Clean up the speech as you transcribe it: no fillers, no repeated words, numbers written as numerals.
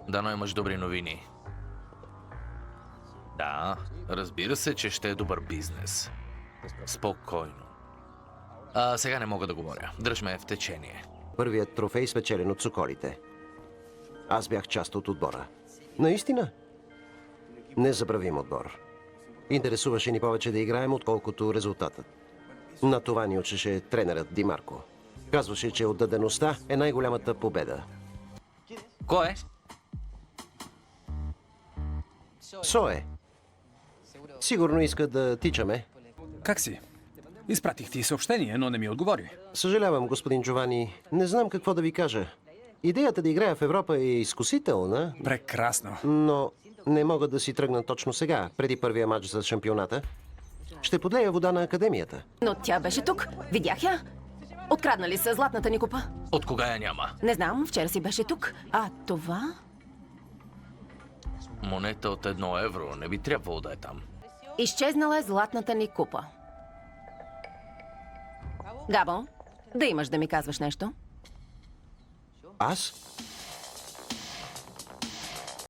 Дано имаш добри новини. Да, разбира се, че ще е добър бизнес. Спокойно. Сега не мога да говоря. Дръж ме в течение. Първият трофей спечелен от соколите. Аз бях част от отбора. Наистина? Незабравим отбор. Интересуваше ни повече да играем, отколкото резултатът. На това ни учеше тренерът Ди Марко. Казваше, че отдадеността е най-голямата победа. Кой е? Сое. Сигурно иска да тичаме. Как си? Изпратих ти съобщение, но не ми отговори. Съжалявам, господин Джовани. Не знам какво да ви кажа. Идеята да играя в Европа е изкусителна, Прекрасно. но не мога да си тръгна точно сега, преди първия матч за шампионата. Ще подлея вода на академията. Но тя беше тук. Видях я. Откраднали са златната ни купа. От кога я няма? Не знам, вчера си беше тук. А това? Монета от 1 евро. Не би трябвало да е там. Изчезнала е златната ни купа. Габо, да имаш да ми казваш нещо? Аз?